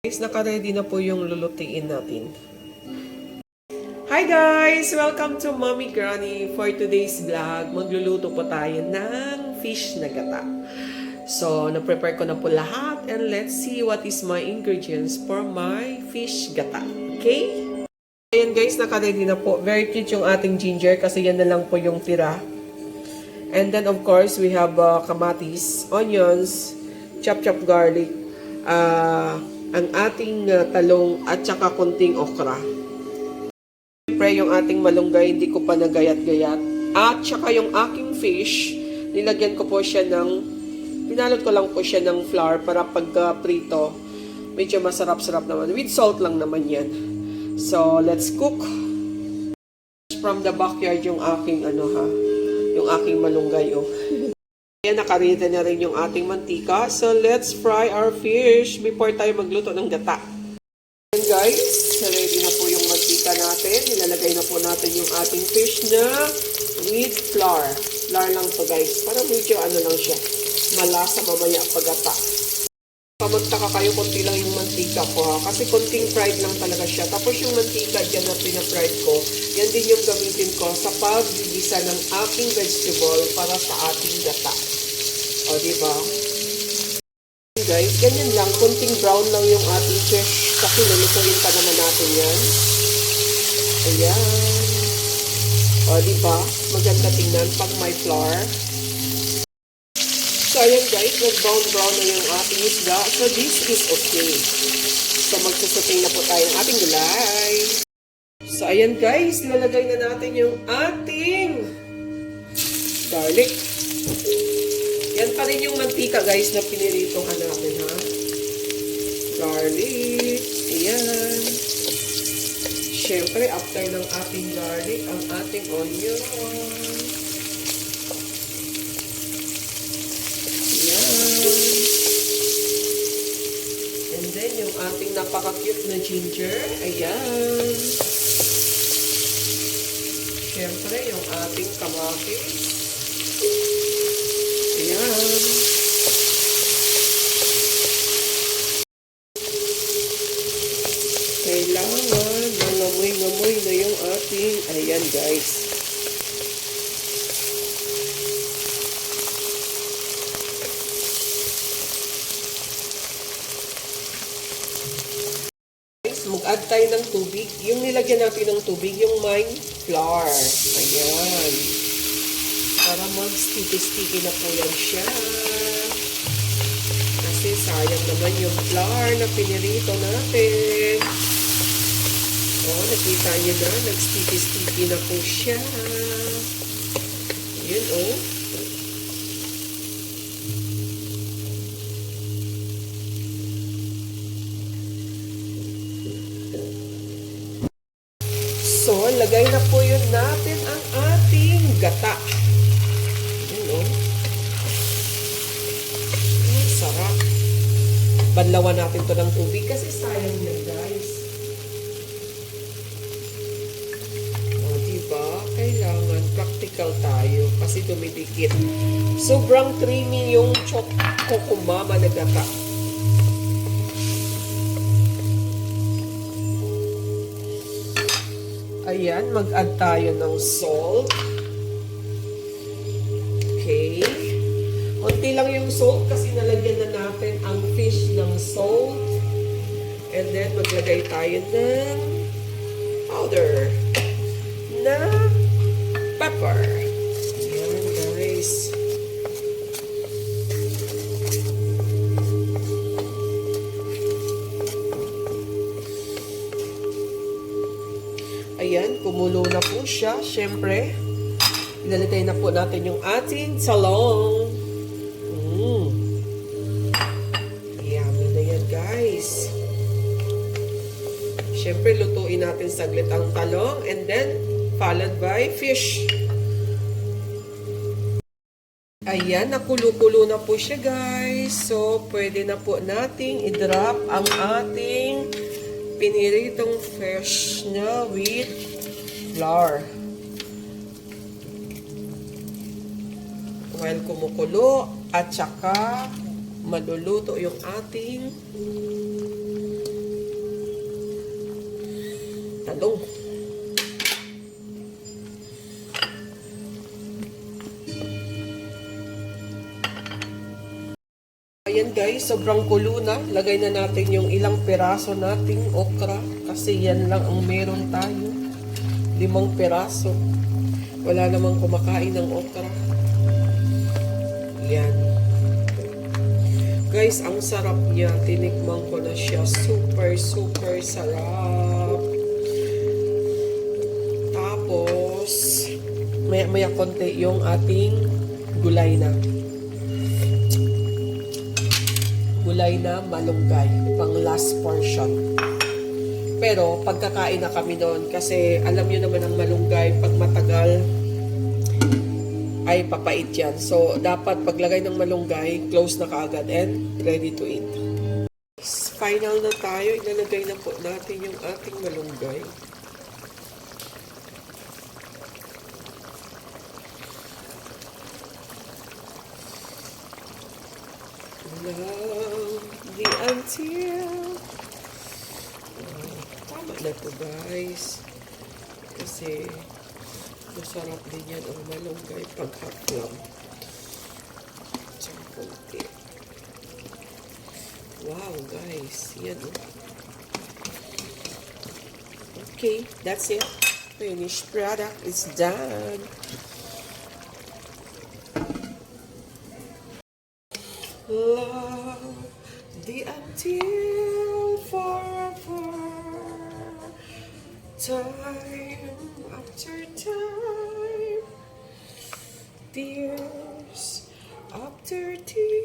Guys, naka-ready na po yung lulutiin natin. Hi guys! Welcome to Mommy Granny. For today's vlog, magluluto po tayo ng fish na gata. So, na-prepare ko na po lahat and let's see what is my ingredients for my fish gata. Okay? Ayan guys, naka-ready na po. Very cute yung ating ginger kasi yan na lang po yung tira. And then of course, we have kamatis, onions, chopped garlic, ang ating talong at saka konting okra. Siyempre yung ating malunggay, hindi ko pa nagayat-gayat. At saka yung aking fish, nilagyan ko po siya pinalot ko lang po siya ng flour para pag prito, medyo masarap-sarap naman. With salt lang naman yan. So, let's cook. From the backyard yung aking yung aking malunggay. Ayan, nakarita na rin yung ating mantika. So, let's fry our fish before tayo magluto ng gata. Ayan guys, ready na po yung mantika natin. Nilalagay na po natin yung ating fish na with flour. Flour lang to guys. Para medyo lang siya. Malasa mamaya pagata. Pamagtaka kayo, konti lang yung mantika ko ha. Kasi konting fried lang talaga siya. Tapos yung mantika dyan na pina-fried ko, yan din yung gamitin ko sa paggigisa ng aking vegetable para sa ating gata. O, diba? Guys, ganyan lang. Konting brown lang yung ating fish. Kasi lulutuin pa naman natin yan. Ayan. O, diba? Maganda tingnan pag may flour. So, ayan guys, nag-brown na yung ating isda. So, this is okay. So, magsusutay na po tayo ng ating gulay. So, ayan guys, lalagay na natin yung ating garlic. Yan pa rin yung mantika guys na piniritohan natin ha. Garlic. Ayan. Siyempre, after ng ating garlic, ang ating onion. And then, yung ating napaka-cute na ginger. Ayan. Siyempre, yung ating kamatis. Ayan. Kailangan mangamoy-ngamoy na yung ating, ayan guys. Mag-add tayo ng tubig. Yung nilagyan natin ng tubig, yung may flour. Ayan. Para mag-sticky-sticky na po yan siya. Kasi sayang naman yung flour na pinirito natin. O, nakita nyo na. Nag-sticky-sticky na po siya. Ayan, o. So, lagay na po yun natin ang ating gata. Ayan, sarap. Banlawan natin to ng tubig kasi sayang yan, guys. O, diba? Kailangan practical tayo kasi dumidikit. Sobrang creamy yung kokumama na gata. Ayan, mag-add tayo ng salt. Okay. Kunti lang yung salt kasi nalagyan na natin ang fish ng salt. And then, maglagay tayo ng powder na pepper. Ayan, guys. Ayan, kumulo na po siya. Siyempre, ilalagay na po natin yung ating talong. Yummy na yan, guys. Siyempre, lutuin natin saglit ang talong and then, followed by fish. Ayan, nakulo-kulo na po siya, guys. So, pwede na po nating i-drop ang ating piniritong fish na with flour. While kumukulo at saka maluluto yung ating talong. Ayan guys, sobrang kulo na. Lagay na natin yung ilang piraso nating okra. Kasi yan lang ang meron tayo. 5 piraso. Wala namang kumakain ng okra. Yan. Guys, ang sarap niya. Tinikman ko na siya. Super, super sarap. Tapos, maya-maya konti yung ating gulay na. Gulay na malunggay, pang last portion. Pero pagkakain na kami doon kasi alam nyo naman ang malunggay pag matagal ay papait yan. So dapat paglagay ng malunggay, close na kaagad and ready to eat. Final na tayo, ilalagay na po natin yung ating malunggay. Love the until tama na to guys kasi masarap din yan ang malunggay pag haplam tsaka konti. Wow guys, yan okay, that's it. Finished product is done. Love the until forever, time after time, tears after tears.